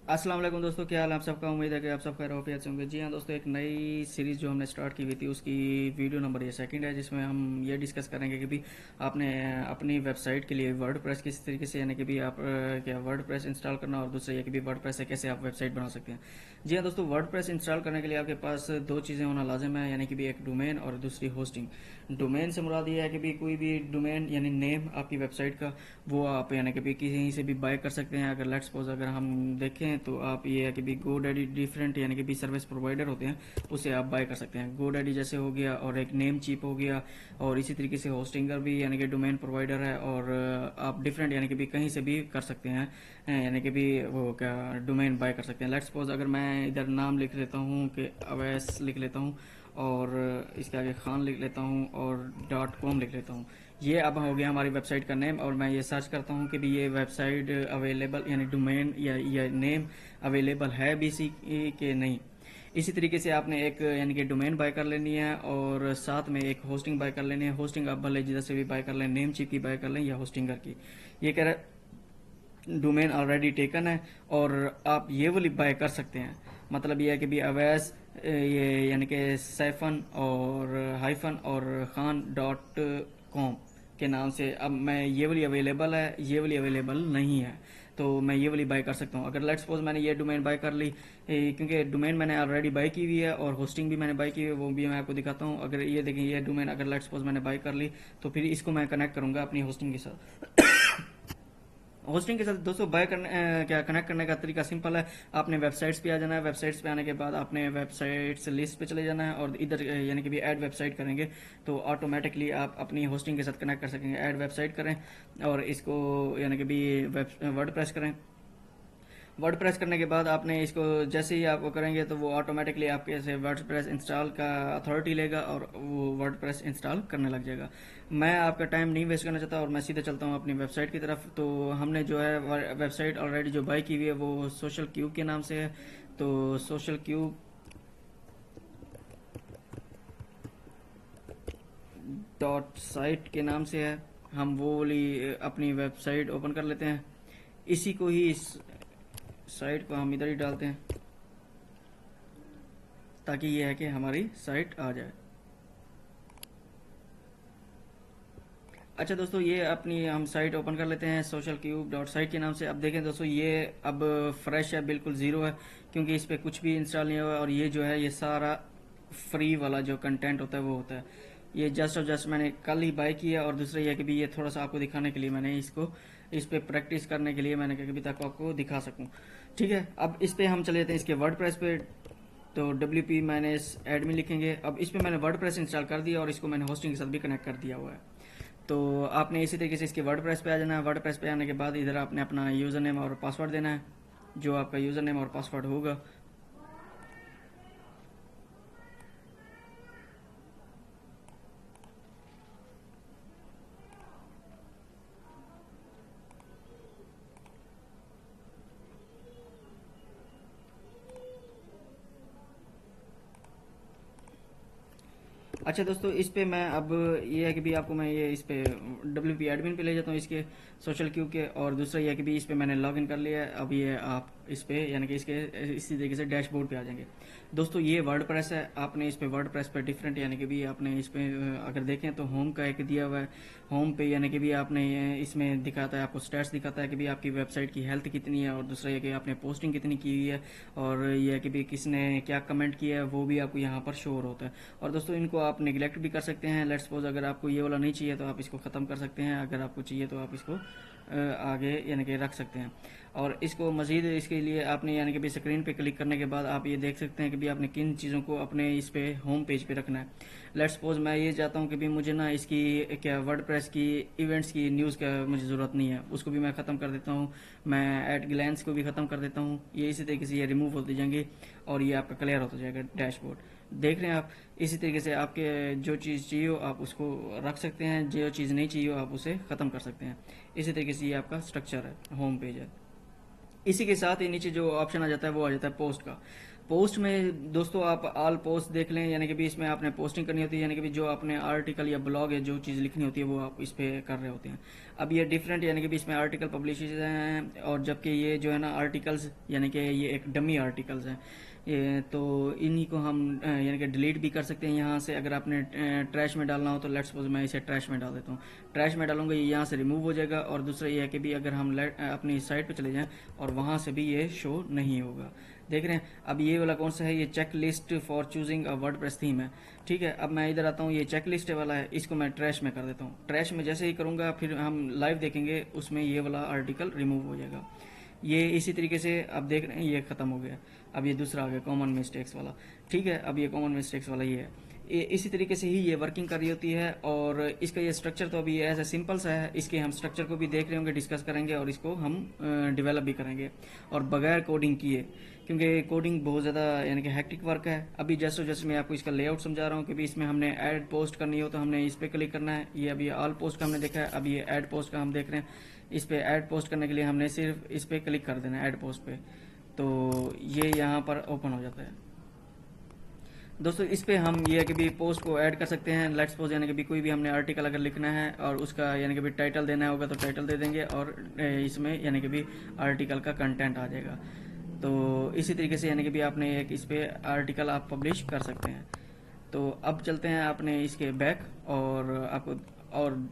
अस्सलाम वालेकुम दोस्तों, क्या हाल है आप सबका। उम्मीद है कि आप सब खैर वाफियत से होंगे। जी हाँ दोस्तों, एक नई सीरीज़ जो हमने स्टार्ट की हुई थी उसकी वीडियो नंबर ये सेकंड है, जिसमें हम ये डिस्कस करेंगे कि भी आपने अपनी वेबसाइट के लिए वर्ड प्रेस किस तरीके से, यानी कि भी आप क्या वर्ड प्रेस इंस्टॉल करना, और दूसरा ये कि भी वर्ड प्रेस से कैसे आप वेबसाइट बना सकते हैं। जी हाँ दोस्तों, वर्ड प्रेस इंस्टॉल करने के लिए आपके पास दो चीज़ें होना लाजिम है, यानी कि भी एक डोमेन और दूसरी होस्टिंग। डोमेन से मुराद ये है कि भी कोई भी डोमेन यानी नेम आपकी वेबसाइट का, वो आप यानी कि भी कहीं से भी बाय कर सकते हैं। अगर लेट्स सपोज अगर हम देखें तो आप ये है कि भी गो डैडी डिफरेंट यानी कि भी सर्विस प्रोवाइडर होते हैं, उससे आप बाय कर सकते हैं। गो डैडी जैसे हो गया, और एक नेम चीप हो गया, और इसी तरीके से होस्टिंगर भी यानी कि डोमेन प्रोवाइडर है, और आप डिफरेंट यानी कि भी कहीं से भी कर सकते हैं, यानी कि भी वो क्या डोमेन बाय कर सकते हैं। लेट्स सपोज अगर मैं इधर नाम लिख लेता हूँ कि अवैस लिख लेता हूँ, और इसके आगे खान लिख लेता हूँ, और डॉट कॉम लिख लेता हूँ। ये अब हो गया हमारी वेबसाइट का नेम, और मैं ये सर्च करता हूँ कि भी ये वेबसाइट अवेलेबल यानी डोमेन या नेम अवेलेबल है बीसी के नहीं। इसी तरीके से आपने एक यानी कि डोमेन बाय कर लेनी है, और साथ में एक होस्टिंग बाय कर लेनी है। होस्टिंग आप भले जिधर से भी बाय कर लें, नेम चिप की बाय कर लें या होस्टिंगर की। ये कह रहा है डोमेन ऑलरेडी टेकन है, और आप ये वाली बाय कर सकते हैं। मतलब ये है कि भी अवैस ये यानी कि सैफन और हाइफन और खान डॉट कॉम के नाम से अब मैं ये वाली अवेलेबल है, ये वाली अवेलेबल नहीं है, तो मैं ये वाली बाय कर सकता हूँ। अगर लेट्स सपोज मैंने ये डोमेन बाय कर ली, क्योंकि डोमेन मैंने ऑलरेडी बाय की हुई है और होस्टिंग भी मैंने बाय की हुई है, वो भी मैं आपको दिखाता हूँ। अगर ये देखें, ये डोमेन अगर लेट्स सपोज मैंने बाय कर ली, तो फिर इसको मैं कनेक्ट करूँगा अपनी होस्टिंग के साथ। होस्टिंग के साथ दोस्तों बाय करने क्या कनेक्ट करने का तरीका सिंपल है। आपने वेबसाइट्स पे आ जाना है। वेबसाइट्स पे आने के बाद आपने वेबसाइट्स लिस्ट पे चले जाना है, और इधर यानी कि भी ऐड वेबसाइट करेंगे तो ऑटोमेटिकली आप अपनी होस्टिंग के साथ कनेक्ट कर सकेंगे। ऐड वेबसाइट करें, और इसको यानी कि भी वर्ड प्रेस करें। वर्ड प्रेस करने के बाद आपने इसको जैसे ही आप वो करेंगे, तो वो ऑटोमेटिकली आपके से वर्ड प्रेस इंस्टॉल का अथॉरिटी लेगा, और वो वर्ड प्रेस इंस्टॉल करने लग जाएगा। मैं आपका टाइम नहीं वेस्ट करना चाहता, और मैं सीधे चलता हूँ अपनी वेबसाइट की तरफ। तो हमने जो है वेबसाइट ऑलरेडी जो बाई की हुई है वो सोशल क्यूब के नाम से है। तो सोशल क्यूब डॉट साइट के नाम से है। हम वो वाली अपनी वेबसाइट ओपन कर लेते हैं। इसी को ही, इस साइट को हम इधर ही डालते हैं, ताकि ये है कि हमारी साइट आ जाए। अच्छा दोस्तों, ये अपनी हम साइट ओपन कर लेते हैं सोशल क्यूब डॉट साइट के नाम से। अब देखें दोस्तों, ये अब फ्रेश है, बिल्कुल ज़ीरो है, क्योंकि इस पर कुछ भी इंस्टॉल नहीं हुआ है। और ये जो है ये सारा फ्री वाला जो कंटेंट होता है वो होता है। ये जस्ट और जस्ट मैंने कल ही बाय किया। और दूसरा ये है कि भी ये थोड़ा सा आपको दिखाने के लिए मैंने इसको, इस पर प्रैक्टिस करने के लिए मैंने कहा कि अभी तक आपको दिखा सकूँ। ठीक है, अब इस पर हम चले जाते हैं इसके वर्ड प्रेस पे। तो WP मैंने एडमिन लिखेंगे। अब इस पर मैंने वर्ड प्रेस इंस्टॉल कर दिया, और इसको मैंने होस्टिंग के साथ भी कनेक्ट कर दिया हुआ है। तो आपने इसी तरीके से इसके वर्ड प्रेस पे आ जाना है। वर्ड प्रेस पे आने के बाद इधर आपने अपना यूज़र नेम और पासवर्ड देना है, जो आपका यूज़र नेम और पासवर्ड होगा। अच्छा दोस्तों, इस पे मैं अब ये है कि भी आपको मैं ये इस पे WP एडमिन पे ले जाता हूँ इसके सोशल क्यूब के। और दूसरा ये है कि भी इस पे मैंने लॉग इन कर लिया है। अब ये आप इस पे यानी कि इसके इसी तरीके से डैशबोर्ड पे आ जाएंगे। दोस्तों, ये वर्ड प्रेस है। आपने इस पे वर्ड प्रेस पे डिफरेंट यानी कि भी आपने इस पे अगर देखें तो होम का एक दिया हुआ है। होम पे यानी कि भी आपने इसमें दिखाता है, आपको स्टैट्स दिखाता है कि भी आपकी वेबसाइट की हेल्थ कितनी है, और दूसरा ये कि आपने पोस्टिंग कितनी की हुई है, और ये है कि भी किसने क्या कमेंट किया है वो भी आपको यहाँ पर शोर होता है। और दोस्तों, इनको आप निगलेक्ट भी कर सकते हैं। लेट्स सपोज अगर आपको ये वाला नहीं चाहिए तो आप इसको ख़त्म कर सकते हैं। अगर आपको चाहिए तो आप इसको आगे यानी कि रख सकते हैं। और इसको मज़ीद इसके लिए आपने यानी कि भी स्क्रीन पे क्लिक करने के बाद आप ये देख सकते हैं कि भी आपने किन चीज़ों को अपने इस पे होम पेज पे रखना है। लेट्स सपोज मैं ये चाहता हूँ कि भी मुझे ना इसकी क्या वर्डप्रेस की इवेंट्स की न्यूज़ का मुझे ज़रूरत नहीं है, उसको भी मैं ख़त्म कर देता हूँ। मैं एट ग्लैंस को भी ख़त्म कर देता हूँ। ये इसी तरीके से ये रिमूव होती जाएंगी, और ये आपका क्लियर होता जाएगा डैशबोर्ड। देख रहे हैं आप। इसी तरीके से आपके जो चीज़ चाहिए हो आप उसको रख सकते हैं, जो चीज़ नहीं चाहिए हो आप उसे ख़त्म कर सकते हैं। इसी तरीके से ये आपका स्ट्रक्चर है, होम पेज है। इसी के साथ ही नीचे जो ऑप्शन आ जाता है वो आ जाता है पोस्ट का। पोस्ट में दोस्तों आप ऑल पोस्ट देख लें, यानी कि भी इसमें आपने पोस्टिंग करनी होती है, यानी कि भी जो आपने आर्टिकल या ब्लॉग या जो चीज़ लिखनी होती है वो आप इस पे कर रहे होते हैं। अब ये डिफरेंट, यानी कि भी इसमें आर्टिकल पब्लिश हैं, और जबकि ये जो है ना आर्टिकल्स, यानी कि ये एक डमी आर्टिकल्स हैं ये, तो इन्हीं को हम यानी कि डिलीट भी कर सकते हैं यहाँ से। अगर आपने ट्रैश में डालना हो तो लेट्स सपोज मैं इसे ट्रैश में डाल देता हूँ, ट्रैश में डालूंगा, ये यहाँ से रिमूव हो जाएगा। और दूसरा ये है कि भी अगर हम अपनी साइट पे चले जाएं और वहाँ से भी ये शो नहीं होगा। देख रहे हैं। अब ये वाला कौन सा है, ये checklist for choosing a WordPress theme है। ठीक है, अब मैं इधर आता हूँ, ये चेक लिस्ट वाला है, इसको मैं ट्रैश में कर देता हूँ। ट्रैश में जैसे ही करूँगा फिर हम लाइव देखेंगे उसमें ये वाला आर्टिकल रिमूव हो जाएगा। ये इसी तरीके से आप देख रहे हैं ये ख़त्म हो गया। अब ये दूसरा आ गया कॉमन मिस्टेक्स वाला। ठीक है, अब ये कॉमन मिस्टेक्स वाला ये है। इसी तरीके से ही ये वर्किंग कर रही होती है। और इसका ये स्ट्रक्चर तो अभी ऐसा सिंपल सा है, इसके हम स्ट्रक्चर को भी देख रहे होंगे, डिस्कस करेंगे और इसको हम डेवलप भी करेंगे और बगैर कोडिंग किए, क्योंकि कोडिंग बहुत ज़्यादा यानी कि हैक्टिक वर्क है। अभी जस्ट मैं आपको इसका लेआउट समझा रहा हूँ कि भी इसमें हमने ऐड पोस्ट करनी हो तो हमने इस पर क्लिक करना है। ये अभी ऑल पोस्ट का हमने देखा है, अब ये ऐड पोस्ट का हम देख रहे हैं। इस पर ऐड पोस्ट करने के लिए हमने सिर्फ इस पर क्लिक कर देना है, ऐड पोस्ट पे, तो ये यहाँ पर ओपन हो जाता है। दोस्तों इस पे हम ये है कि भी पोस्ट को ऐड कर सकते हैं। लेट्स सपोज यानी कि भी कोई भी हमने आर्टिकल अगर लिखना है और उसका यानी कि भी टाइटल देना होगा तो टाइटल दे देंगे, और इसमें यानी कि भी आर्टिकल का कंटेंट आ जाएगा। तो इसी तरीके से यानी कि भी आपने एक इस पे आर्टिकल आप पब्लिश कर सकते हैं। तो अब चलते हैं आपने इसके बैक, और आपको और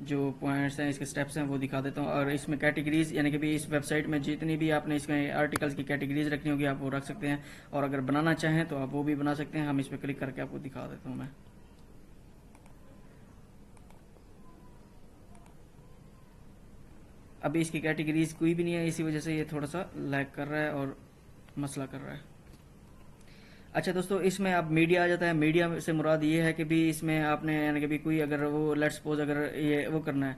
जो पॉइंट्स हैं, इसके स्टेप्स हैं वो दिखा देता हूँ। और इसमें कैटेगरीज, यानी कि भी इस वेबसाइट में जितनी भी आपने इसमें आर्टिकल्स की कैटेगरीज रखनी होगी आप वो रख सकते हैं, और अगर बनाना चाहें तो आप वो भी बना सकते हैं। हम इस पर क्लिक करके आपको दिखा देता हूँ मैं। अभी इसकी कैटेगरीज कोई भी नहीं है, इसी वजह से ये थोड़ा सा लैग कर रहा है और मसला कर रहा है। अच्छा दोस्तों, इसमें अब मीडिया आ जाता है। मीडिया से मुराद ये है कि भी इसमें आपने यानी कि भी कोई अगर वो लेट्स सपोज अगर ये वो करना है,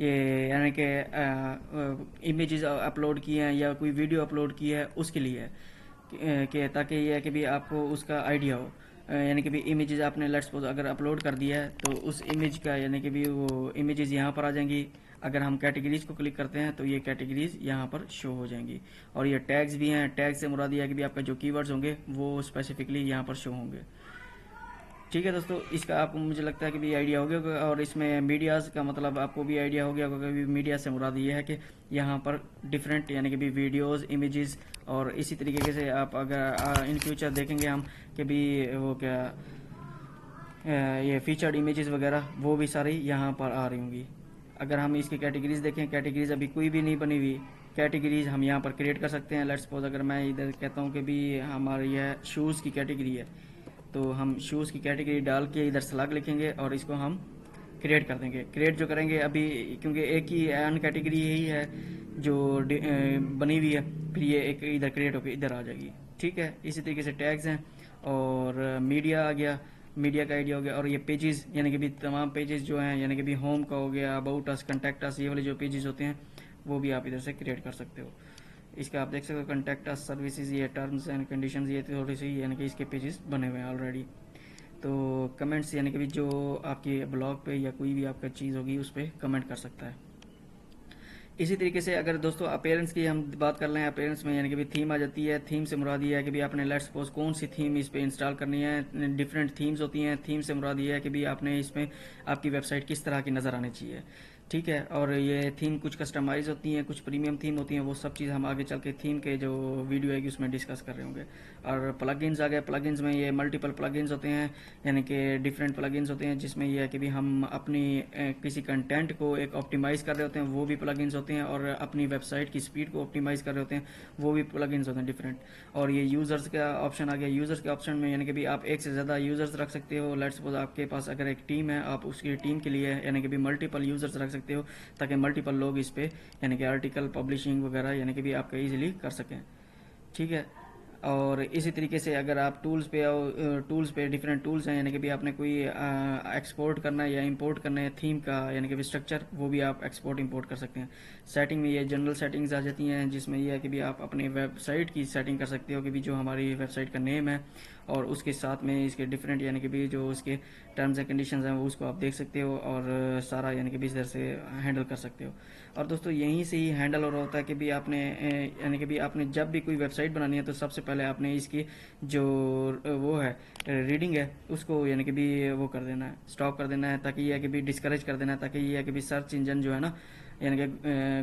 ये यानी कि इमेजेस अपलोड किए हैं या कोई वीडियो अपलोड की है उसके लिए है कि ताकि ये है कि भी आपको उसका आइडिया हो। यानी कि भी इमेजेस आपने लेट्स सपोज अगर अपलोड कर दिया है तो उस इमेज का यानी कि भी वो इमेजेस यहाँ पर आ जाएंगी। अगर हम कैटेगरीज को क्लिक करते हैं तो ये कैटेगरीज यहाँ पर शो हो जाएंगी। और ये टैग्स भी हैं, टैग से मुराद ये है कि भी आपका जो कीवर्ड्स होंगे वो स्पेसिफिकली यहाँ पर शो होंगे। ठीक है दोस्तों, इसका आपको मुझे लगता है कि भी आइडिया हो गया होगा। और इसमें मीडियाज़ का मतलब आपको भी आइडिया हो गया होगा कि मीडिया से मुराद ये है कि यहाँ पर डिफरेंट यानी कि भी वीडियोस, इमेजेस, और इसी तरीके से आप अगर इन फ्यूचर देखेंगे हम कि भी वो क्या ये फीचर्ड इमेजेस वगैरह वो भी सारी यहाँ पर आ रही होंगी। अगर हम इसकी कैटेगरीज देखें, कैटेगरीज अभी कोई भी नहीं बनी हुई, कैटेगरीज हम यहाँ पर क्रिएट कर सकते हैं। लेट्स सपोज अगर मैं इधर कहता हूँ कि भी हमारी यह शूज़ की कैटेगरी है, तो हम शूज़ की कैटेगरी डाल के इधर स्लैग लिखेंगे और इसको हम क्रिएट कर देंगे। क्रिएट जो करेंगे अभी, क्योंकि एक ही अन कैटेगरी यही है जो बनी हुई है, फिर ये एक इधर क्रिएट होकर इधर आ जाएगी। ठीक है, इसी तरीके से टैग्स हैं, और मीडिया आ गया, मीडिया का आइडिया हो गया। और ये पेजेस, यानी कि भी तमाम पेजेस जो हैं, यानी कि भी होम का हो गया, अबाउट अस, कॉन्टैक्ट अस, ये वाले जो पेजेस होते हैं वो भी आप इधर से क्रिएट कर सकते हो। इसका आप देख सकते हो कॉन्टैक्ट अस, सर्विसेज, ये टर्म्स एंड कंडीशंस, ये थोड़ी सी यानी कि इसके पेजेस बने हुए हैं ऑलरेडी। तो कमेंट्स यानी कि भी जो आपके ब्लॉग पे या कोई भी आपका चीज़ होगी उस पर कमेंट कर सकता है। इसी तरीके से अगर दोस्तों अपेयरेंस की हम बात कर लें, अपेयरेंस में यानी कि भी थीम आ जाती है। थीम से मुराद ये है कि भी आपने लेट्स सपोज कौन सी थीम इस पे इंस्टॉल करनी है। डिफरेंट थीम्स होती हैं। थीम से मुराद ये है कि भी आपने इसमें आपकी वेबसाइट किस तरह की नज़र आनी चाहिए। ठीक है, और ये थीम कुछ कस्टमाइज होती हैं, कुछ प्रीमियम थीम होती हैं, वो सब चीज़ हम आगे चल के थीम के जो वीडियो आएगी उसमें डिस्कस कर रहे होंगे। और प्लगइन्स आ गए। प्लगइन्स में ये मल्टीपल प्लगइन्स होते हैं, यानी कि डिफरेंट प्लगइन्स होते हैं, जिसमें यह है कि भी हम अपनी किसी कंटेंट को एक ऑप्टिमाइज़ कर रहे होते हैं, वो भी प्लगइन्स होते हैं। और अपनी वेबसाइट की स्पीड को ऑप्टिमाइज़ कर रहे होते हैं, वो भी प्लगइन्स होते हैं डिफरेंट। और ये यूज़र्स का ऑप्शन आ गया। यूज़र्स के ऑप्शन में यानी कि भी आप एक से ज़्यादा यूज़र्स रख सकते हो। लेट्स सपोज आपके पास अगर एक टीम है, आप उसकी टीम के लिए यानी कि भी मल्टीपल यूज़र्स रख सकते हो, ताकि मल्टीपल लोग इस पे यानी कि आर्टिकल पब्लिशिंग वगैरह यानी कि भी आपका ईजिली कर सकें। ठीक है, और इसी तरीके से अगर आप टूल्स पे आओ, टूल्स पे डिफरेंट टूल्स हैं, यानी कि भी आपने कोई एक्सपोर्ट करना है या इंपोर्ट करना है थीम का यानी कि भी स्ट्रक्चर, वो भी आप एक्सपोर्ट इंपोर्ट कर सकते हैं। सेटिंग में ये जनरल सेटिंग्स आ जाती हैं, जिसमें यह है कि भी आप अपने वेबसाइट की सेटिंग कर सकते हो कि भी जो हमारी वेबसाइट का नेम है और उसके साथ में इसके डिफरेंट यानी कि भी जो उसके टर्म्स एंड कंडीशंस हैं वो उसको आप देख सकते हो, और सारा यानी कि भी इधर से हैंडल कर सकते हो। और दोस्तों यहीं से ही हैंडल हो रहा होता है कि भी आपने यानी कि भी आपने जब भी कोई वेबसाइट बनानी है तो सबसे पहले आपने इसकी जो वो है रीडिंग है उसको यानी कि भी वो कर देना है, स्टॉप कर देना है, ताकि ये है कि भी डिस्करेज कर देना है, ताकि ये है कि भी सर्च इंजन जो है ना यानी कि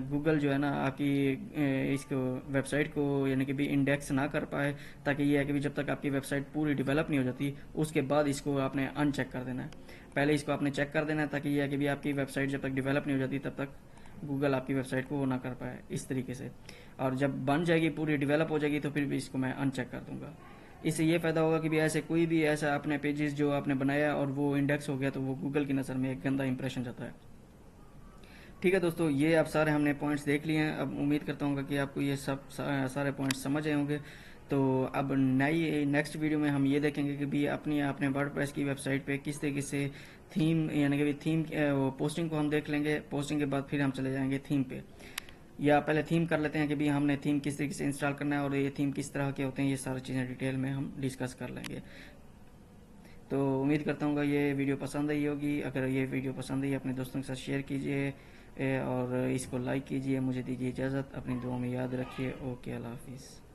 गूगल जो है ना आपकी इसको वेबसाइट को यानी कि भी इंडेक्स ना कर पाए, ताकि ये है कि भी जब तक आपकी वेबसाइट पूरी डेवलप नहीं हो जाती उसके बाद इसको आपने अनचेक कर देना है। पहले इसको आपने चेक कर देना है, ताकि ये है कि भी आपकी वेबसाइट जब तक डेवलप नहीं हो जाती तब तक गूगल आपकी वेबसाइट को वो ना कर पाए इस तरीके से। और जब बन जाएगी पूरी डेवलप हो जाएगी तो फिर भी इसको मैं अनचेक कर दूंगा। इससे ये फ़ायदा होगा कि भी ऐसे कोई भी ऐसा अपने पेजेस जो आपने बनाया और वो इंडेक्स हो गया तो वो गूगल की नज़र में एक गंदा इंप्रेशन जाता है। ठीक है दोस्तों, ये आप सारे हमने पॉइंट्स देख लिए हैं। अब उम्मीद करता हूँ कि आपको ये सब सारे पॉइंट्स समझ आए होंगे। तो अब नई नेक्स्ट वीडियो में हम ये देखेंगे कि भी अपनी अपने वर्डप्रेस की वेबसाइट पे किस तरीके से थीम यानी कि थीम पोस्टिंग को हम देख लेंगे। पोस्टिंग के बाद फिर हम चले जाएंगे थीम पे, या पहले थीम कर लेते हैं कि भी हमने थीम किस तरीके से इंस्टॉल करना है और ये थीम किस तरह के होते हैं, ये सारी चीज़ें डिटेल में हम डिस्कस कर लेंगे। तो उम्मीद करता हूँ ये वीडियो पसंद आई होगी। अगर ये वीडियो पसंद आई अपने दोस्तों के साथ शेयर कीजिए और इसको लाइक कीजिए। मुझे दीजिए इजाज़त, अपनी दुआ में याद रखिए। ओके, अल्लाह हाफिज़।